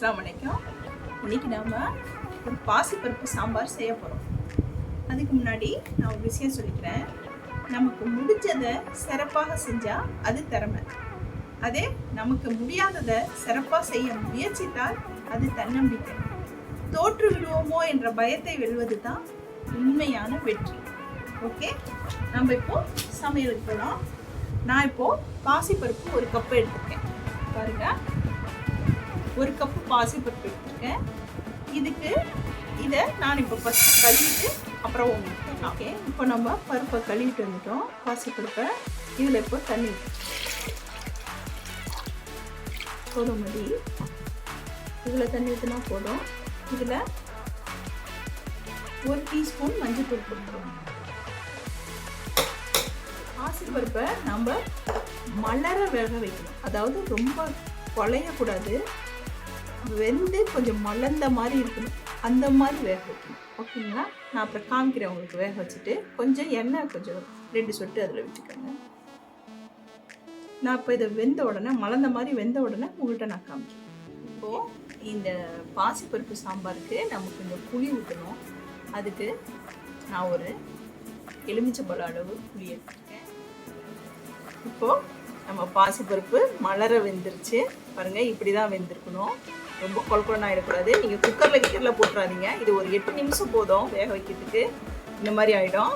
அஸ்ஸலாமு அலைக்கும். இன்றைக்கி நாம் ஒரு பாசிப்பருப்பு சாம்பார் செய்ய போகிறோம். அதுக்கு முன்னாடி நான் ஒரு விஷயம் சொல்லிக்கிறேன். நமக்கு முடிஞ்சதை சிறப்பாக செஞ்சால் அது திறமை. அதே நமக்கு முடியாததை சிறப்பாக செய்ய முயற்சித்தால் அது தன்னம்பிக்கை. தோற்று விடுவோமோ என்ற பயத்தை வெல்வது தான் உண்மையான வெற்றி. ஓகே, நம்ம இப்போது சமையலுக்கு போகலாம். நான் இப்போது பாசிப்பருப்பு ஒரு கப்பு எடுத்துருக்கேன். பாருங்கள், ஒரு கப்பு பாசிப்பருப்பு எடுத்துருக்கேன். இதை நான் இப்போ ஃபஸ்ட்டு கழுவிட்டு அப்புறம் ஓகே. இப்போ நம்ம பருப்பை கழுவிட்டு வந்துட்டோம். பாசிப்பருப்பை இதில் இப்போ தண்ணி போதும். மதி இதில் தண்ணி ஊற்றினா போதும். இதில் 1 டீஸ்பூன் மஞ்சள் போட்டுருவோம். பாசிப்பருப்பை நம்ம மலர வேக வைக்கணும். அதாவது ரொம்ப குழையக்கூடாது, வெந்து கொஞ்சம் மலர்ந்த மாதிரி இருக்கணும். அந்த மாதிரி வேக வைக்கணும். ஓகேங்களா? நான் அப்புறம் காமிக்கிறேன் உங்களுக்கு. வேக வச்சுட்டு கொஞ்சம் எண்ணெய் கொஞ்சம் 2 சொட்டு அதில் விட்டுக்கோங்க. நான் இப்போ இதை வெந்த உடனே, மலர்ந்த மாதிரி வெந்த உடனே உங்கள்கிட்ட நான் காமிக்கிறேன். இப்போது இந்த பாசிப்பருப்பு சாம்பாருக்கு நம்ம கொஞ்சம் புளி ஊற்றணும். அதுக்கு நான் ஒரு எலுமிச்சம்பழம் அளவு புளி எடுத்துருக்கேன். இப்போது நம்ம பாசிப்பருப்பு மலர வெந்துருச்சு. பாருங்கள், இப்படி தான் வெந்திருக்கணும். ரொம்ப கொழக்கொழன்னு ஆகிடக்கூடாது. நீங்கள் குக்கரில் போட்டுறாதீங்க. இது ஒரு 8 நிமிஷம் போதும் வேக வைக்கிறதுக்கு. இந்த மாதிரி ஆகிடும்.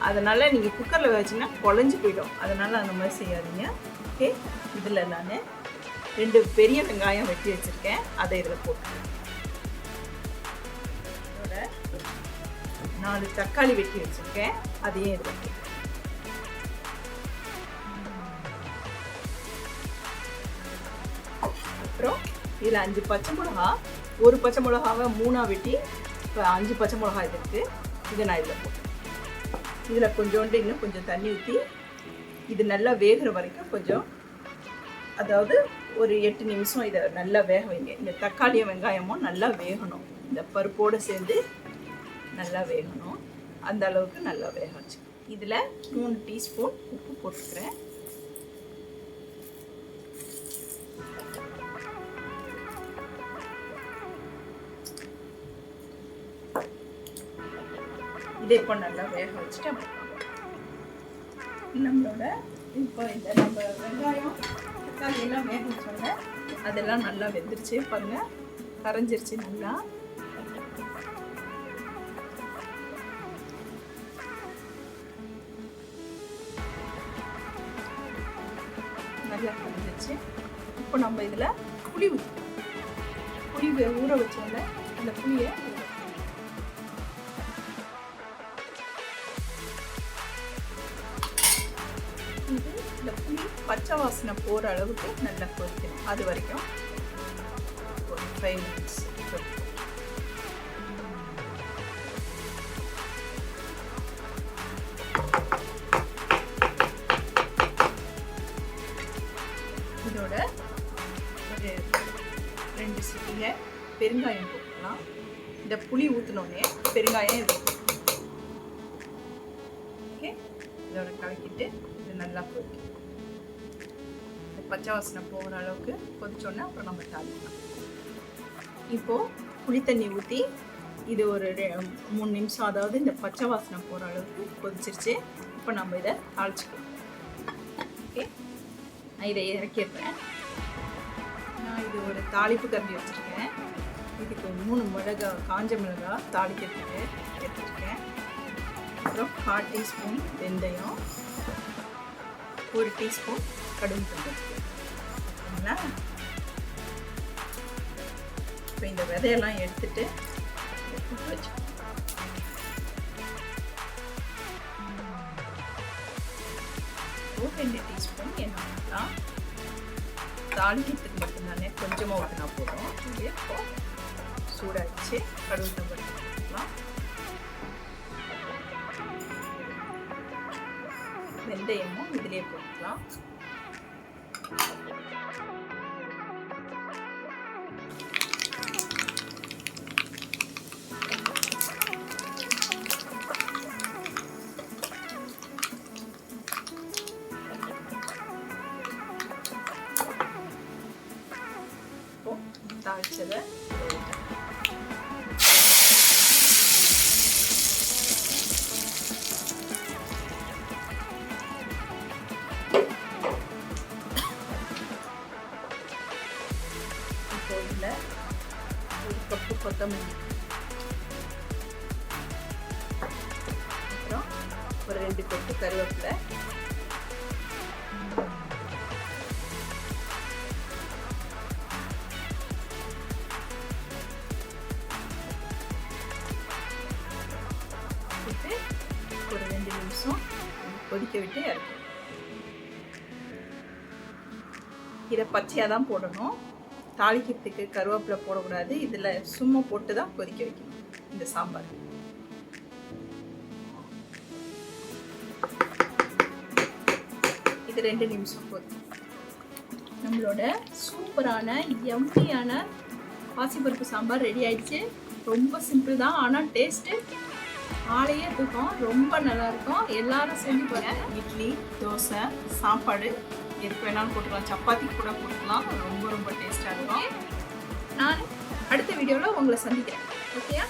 அதனால் நீங்கள் குக்கரில் வச்சிங்கன்னா குழஞ்சி போயிடும். அதனால் அந்த மாதிரி செய்யாதீங்க. ஓகே, இதில் நான் 2 பெரிய வெங்காயம் வெட்டி வச்சுருக்கேன். அதை இதில் போட்டுருக்கேன். இதோட 4 தக்காளி வெட்டி வச்சுருக்கேன். அதையும் இதில் போட்டுருக்கேன். அப்புறம் இதில் 5 பச்சை மிளகா, ஒரு பச்சை மிளகாவை 3ஆக வெட்டி இப்போ 5 பச்சை மிளகா இது இருக்குது. இதை நான் இதில் போட்டேன். இதில் கொஞ்சோண்டு இன்னும் கொஞ்சம் தண்ணி ஊற்றி இது நல்லா வேகிற வரைக்கும் கொஞ்சம், அதாவது ஒரு 8 நிமிஷம் இதை நல்லா வேக வைங்க. இந்த தக்காளியும் வெங்காயமும் நல்லா வேகணும். இந்த பருப்போடு சேர்ந்து நல்லா வேகணும். அந்த அளவுக்கு நல்லா வேக வச்சு இதில் 3 டீஸ்பூன் உப்பு போட்டுக்கிறேன். இதை இப்போ நல்லா வேக வச்சுட்டு நம்மளோட இப்போ இந்த நம்ம வெங்காயம் தக்காளி எல்லாம் வேக வச்சோங்க. அதெல்லாம் நல்லா வெந்துருச்சு. பாருங்கள், கரைஞ்சிருச்சு. நல்லா நல்லா கரைஞ்சிருச்சு. இப்போ நம்ம இதில் புளி ஊற வச்சோங்க. அந்த புளியை இந்த புளி பச்சை வாசனை போகிற அளவுக்கு நல்லா கொதிக்கணும். அது வரைக்கும் ஒரு 5 மினிட்ஸ். இதோட ஒரு 2 சிட்டிகை பெருங்காயம் போட்டுக்கலாம். இந்த புளி ஊற்றினோடனே பெருங்காயம் இது. ஓகே, இதோட கலக்கிட்டு இது நல்லா கொதிக்கும். பச்சை வாசனை போகிற அளவுக்கு கொதிச்சோடனே அப்புறம் நம்ம தாளிக்கலாம். இப்போது புளி தண்ணி ஊற்றி இது ஒரு 3 நிமிஷம், அதாவது இந்த பச்சை வாசனை போகிற அளவுக்கு கொதிச்சிருச்சு. இப்போ நம்ம இதை தாளிச்சிக்கலாம். ஓகே, நான் இதை இறக்கிடுறேன். நான் இது ஒரு தாளிப்பு கரண்டி வச்சுருக்கேன். இதுக்கு 3 மிளகாய், காஞ்ச மிளகாய் தாளிக்கிறதுக்கு எடுத்துருக்கேன். அப்புறம் 1/4 டீஸ்பூன் வெந்தயம், 1 டீஸ்பூன் கடுகு தூள். இப்போ இந்த விதையெல்லாம் எடுத்துட்டு வச்சு 2 டீஸ்பூன் எண்ணெய் தாளிக்கிறதுக்கு மட்டும்தானே, கொஞ்சமாக ஊற்றினா போதும். இது இப்போ சூடாகிடுச்சு. கடுகு தூள் போட்டுக்கலாம். வெந்தயமும் இதிலே போட்டுக்கலாம். வச்சதை இப்போ இதில் 1 கப்பு கொத்தமல்லி, அப்புறம் ஒரு 2 கொத்து கருவேப்பிலை, போட்டு ஒரு 2 நிமிஷம் கொதிக்க விட்டு இறக்கணும். இதை பச்சையாக தான் போடணும், தாளிக்கிறதுக்கு கருவேப்பிலை போடக்கூடாது. இதில் சும்மா போட்டு தான் கொதிக்க வைக்கணும் இந்த சாம்பார். இது 2 நிமிஷம் போதும். நம்மளோட சூப்பரான யம்மியான பாசிப்பருப்பு சாம்பார் ரெடி ஆயிடுச்சு. ரொம்ப சிம்பிள் தான், ஆனால் டேஸ்ட்டு ஆளையே தூக்கும். ரொம்ப நல்லாயிருக்கும். எல்லாரும் செஞ்சு பாருங்க. இட்லி, தோசை, சாப்பாடு எதுக்கு வேணாலும் போட்டுக்கலாம், சப்பாத்தி கூட போட்டுக்கலாம். ரொம்ப ரொம்ப டேஸ்ட்டாக இருக்கும். நான் அடுத்த வீடியோவில் உங்களை சந்திக்கிறேன். ஓகேயா?